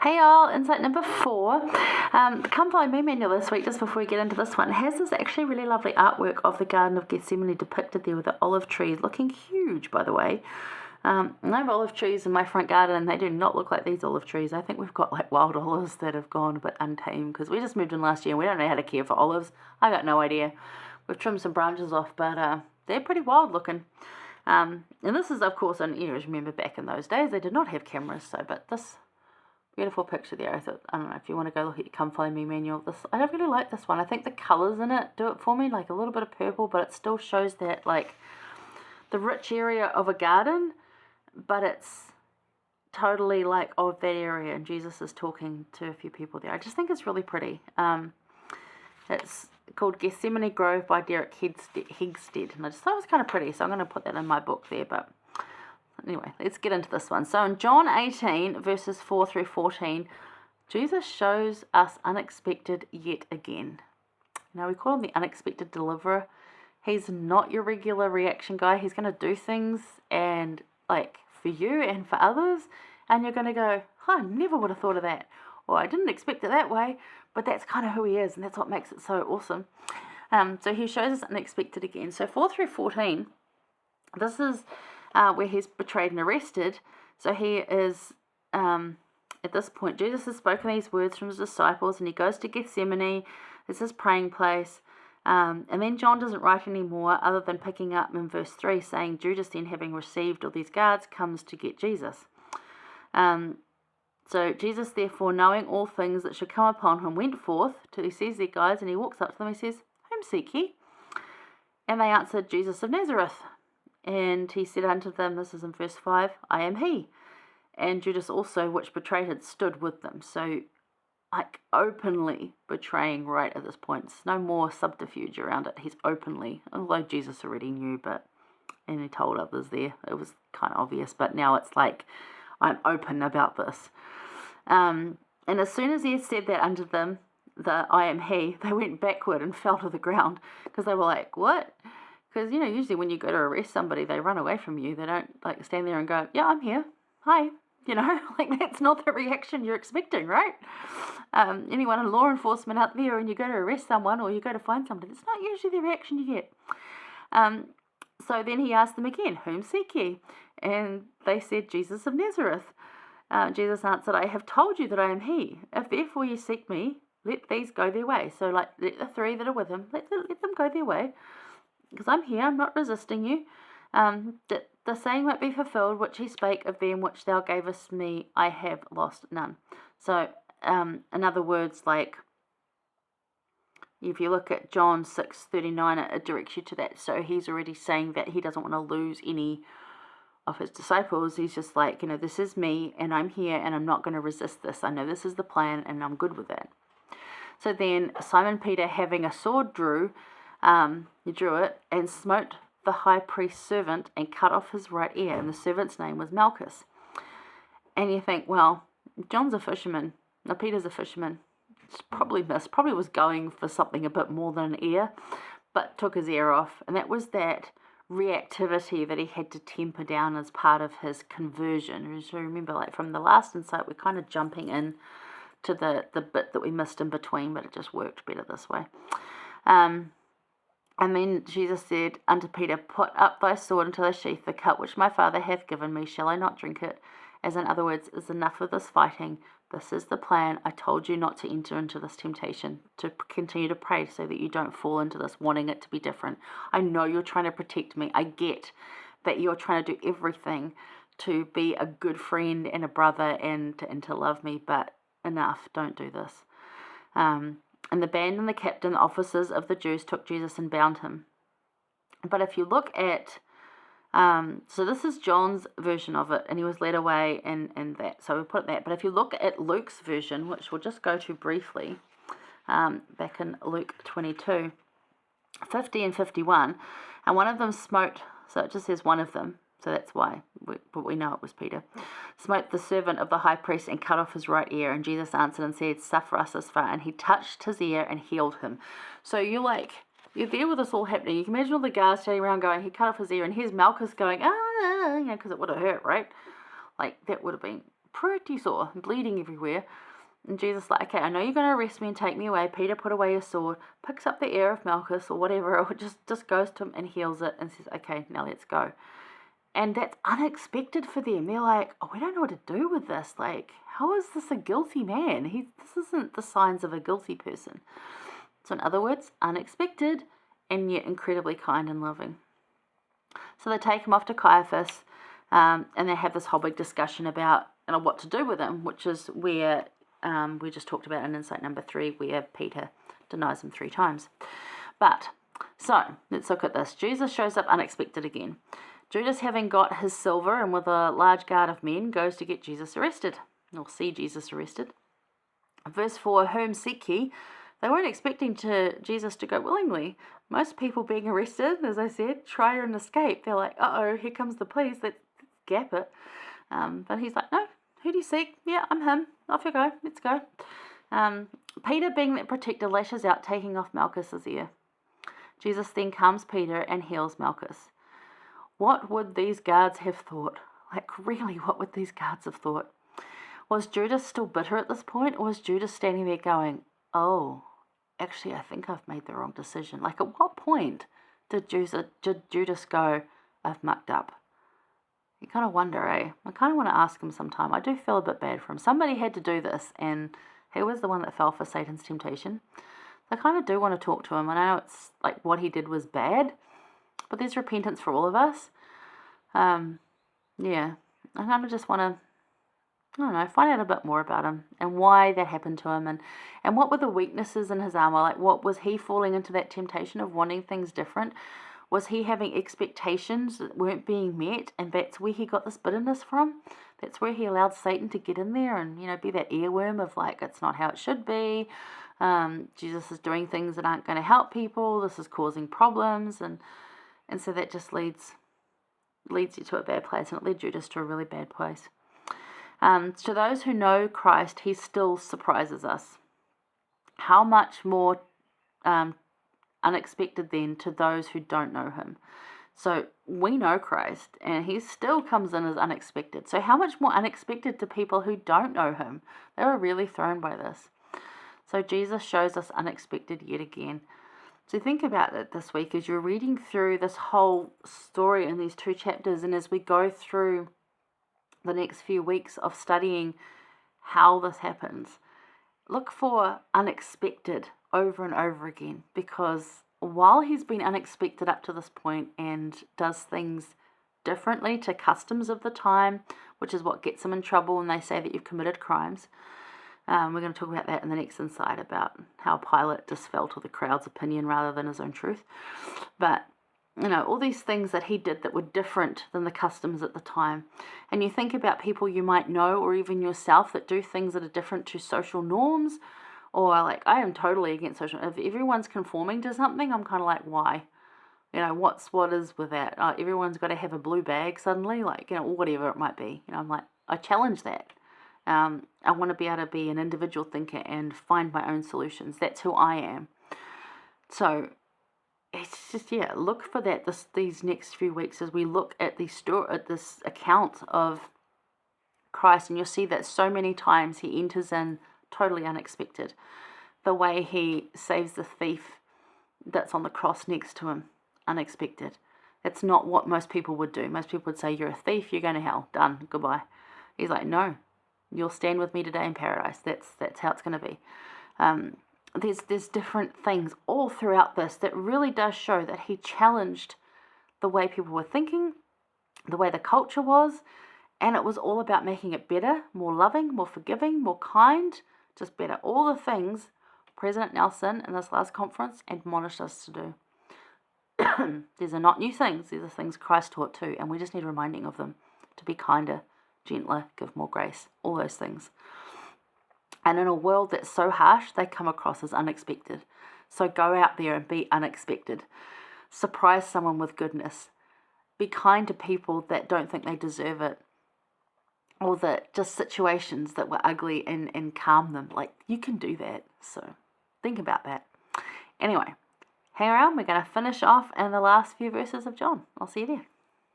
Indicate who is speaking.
Speaker 1: Hey y'all, insight number 4. The Come Follow Me manual this week, just before we get into this one, has this actually really lovely artwork of the Garden of Gethsemane depicted there with the olive trees, looking huge, by the way. I have olive trees in my front garden, and they do not look like these olive trees. I think we've got like wild olives that have gone a bit untamed, because we just moved in last year, and we don't know how to care for olives. I got no idea. We've trimmed some branches off, but they're pretty wild looking. And this is, of course, and you remember back in those days, they did not have cameras, but this beautiful picture there. I thought, I don't know, if you want to go look at your Come Follow Me manual, I don't really like this one. I think the colours in it do it for me, like a little bit of purple, but it still shows that, like, the rich area of a garden, but it's totally, like, of that area, and Jesus is talking to a few people there. I just think it's really pretty. It's called Gethsemane Grove by Derek Hegsted, and I just thought it was kind of pretty, so I'm going to put that in my book there, but anyway, let's get into this one. So in John 18, verses 4 through 14, Jesus shows us unexpected yet again. Now, we call him the unexpected deliverer. He's not your regular reaction guy. He's going to do things, and like, for you and for others, and you're going to go, I never would have thought of that, or I didn't expect it that way, but that's kind of who he is, and that's what makes it so awesome. So he shows us unexpected again. So 4 through 14, this is where he's betrayed and arrested. So he is, at this point, Jesus has spoken these words from his disciples, and he goes to Gethsemane. It's his praying place. And then John doesn't write anymore, other than picking up in verse 3, saying, Judas then, having received all these guards, comes to get Jesus. So Jesus, therefore, knowing all things that should come upon him, went forth till he sees their guards, and he walks up to them and says, Whom seek ye? And they answered, Jesus of Nazareth. And he said unto them, this is in verse 5, I am he. And Judas also, which betrayed him, stood with them. So, like, openly betraying right at this point. There's no more subterfuge around it. He's openly, although Jesus already knew, and he told others there. It was kind of obvious, but now it's like, I'm open about this. And as soon as he had said that unto them, the I am he, they went backward and fell to the ground, because they were like, what? Because, usually when you go to arrest somebody, they run away from you. They don't, like, stand there and go, yeah, I'm here. Hi. Like, that's not the reaction you're expecting, right? Anyone in law enforcement out there, and you go to arrest someone or you go to find somebody, it's not usually the reaction you get. So then he asked them again, Whom seek ye? And they said, Jesus of Nazareth. Jesus answered, I have told you that I am he. If therefore ye seek me, let these go their way. So, like, let the three that are with him, let them go their way. Because I'm here, I'm not resisting you. That the saying might be fulfilled, which he spake of them which thou gavest me, I have lost none. So, in other words, like, if you look at John 6:39, it directs you to that. So he's already saying that he doesn't want to lose any of his disciples. He's just like, this is me, and I'm here, and I'm not going to resist this. I know this is the plan, and I'm good with that. So then Simon Peter, having a sword, he drew it, and smote the high priest's servant, and cut off his right ear, and the servant's name was Malchus. And you think, well, John's a fisherman. Now Peter's a fisherman. It's probably was going for something a bit more than an ear, but took his ear off. And that was that reactivity that he had to temper down as part of his conversion. So remember, like, from the last insight, we're kind of jumping in to the bit that we missed in between, but it just worked better this way. And then Jesus said unto Peter, Put up thy sword into thy sheath. The cup which my Father hath given me, shall I not drink it? As in other words, is enough of this fighting. This is the plan. I told you not to enter into this temptation, to continue to pray so that you don't fall into this, wanting it to be different. I know you're trying to protect me. I get that you're trying to do everything to be a good friend and a brother and to love me, but enough. Don't do this. And the band and the captain, the officers of the Jews, took Jesus and bound him. But if you look at, so this is John's version of it, and he was led away and that. So we put that. But if you look at Luke's version, which we'll just go to briefly, back in Luke 22, 50 and 51, and one of them smote, so it just says one of them, so that's why, but we know it was Peter, smote the servant of the high priest and cut off his right ear. And Jesus answered and said, Suffer us this far. And he touched his ear and healed him. So you're there with this all happening. You can imagine all the guards standing around going, he cut off his ear, and here's Malchus going, because it would have hurt, right? Like, that would have been pretty sore, bleeding everywhere. And Jesus like, okay, I know you're going to arrest me and take me away. Peter, put away your sword, picks up the ear of Malchus or whatever, or just goes to him and heals it and says, okay, now let's go. And that's unexpected for them. They're like, oh, we don't know what to do with this. Like, how is this a guilty man? This isn't the signs of a guilty person. So in other words, unexpected and yet incredibly kind and loving. So they take him off to Caiaphas, and they have this whole big discussion about what to do with him, which is where we just talked about in insight number 3, where Peter denies him 3 times. But, so, let's look at this. Jesus shows up unexpected again. Judas, having got his silver and with a large guard of men, goes to get Jesus arrested, or see Jesus arrested. Verse 4, whom seek ye? They weren't expecting Jesus to go willingly. Most people being arrested, as I said, try and escape. They're like, uh-oh, here comes the police, let's gap it. But he's like, no, who do you seek? Yeah, I'm him. Off you go, let's go. Peter, being that protector, lashes out, taking off Malchus's ear. Jesus then calms Peter and heals Malchus. What would these guards have thought? Like, really, what would these guards have thought? Was Judas still bitter at this point, or was Judas standing there going, oh, actually, I think I've made the wrong decision? Like, at what point did Judas go, I've mucked up? You kind of wonder, eh? I kind of want to ask him sometime. I do feel a bit bad for him. Somebody had to do this, and he was the one that fell for Satan's temptation. I kind of do want to talk to him. I know it's like what he did was bad, but there's repentance for all of us. Yeah, I kind of just want to, I don't know, find out a bit more about him and why that happened to him, and what were the weaknesses in his armor. Like, what was he falling into that temptation of wanting things different? Was he having expectations that weren't being met, and that's where he got this bitterness from? That's where he allowed Satan to get in there and, be that earworm of like, it's not how it should be. Jesus is doing things that aren't going to help people. This is causing problems, and so that just leads you to a bad place, and it led Judas to a really bad place. To those who know Christ, he still surprises us. How much more unexpected then to those who don't know him? So we know Christ, and he still comes in as unexpected. So how much more unexpected to people who don't know him? They were really thrown by this. So Jesus shows us unexpected yet again. So think about it this week as you're reading through this whole story in these 2 chapters, and as we go through the next few weeks of studying how this happens, look for unexpected over and over again, because while he's been unexpected up to this point and does things differently to customs of the time, which is what gets him in trouble when they say that you've committed crimes. We're going to talk about that in the next insight, about how Pilate just fell to the crowd's opinion rather than his own truth. But, all these things that he did that were different than the customs at the time. And you think about people you might know, or even yourself, that do things that are different to social norms, or like, I am totally against social. If everyone's conforming to something, I'm kind of like, why? What is with that? Everyone's got to have a blue bag suddenly, like, whatever it might be. I'm like, I challenge that. I want to be able to be an individual thinker and find my own solutions. That's who I am. So it's just, look for that these next few weeks as we look at this account of Christ, and you'll see that so many times he enters in totally unexpected. The way he saves the thief that's on the cross next to him, unexpected. It's not what most people would do. Most people would say, you're a thief, you're going to hell, done, goodbye. He's like, no, you'll stand with me today in paradise. That's how it's going to be. There's different things all throughout this that really does show that he challenged the way people were thinking, the way the culture was, and it was all about making it better, more loving, more forgiving, more kind, just better. All the things President Nelson in this last conference admonished us to do. These are not new things. These are things Christ taught too, and we just need reminding of them, to be kinder, gentler, give more grace, all those things. And in a world that's so harsh, they come across as unexpected. So go out there and be unexpected. Surprise someone with goodness. Be kind to people that don't think they deserve it, or that just situations that were ugly, and calm them. Like, you can do that. So think about that. Anyway, hang around. We're going to finish off in the last few verses of John. I'll see you there.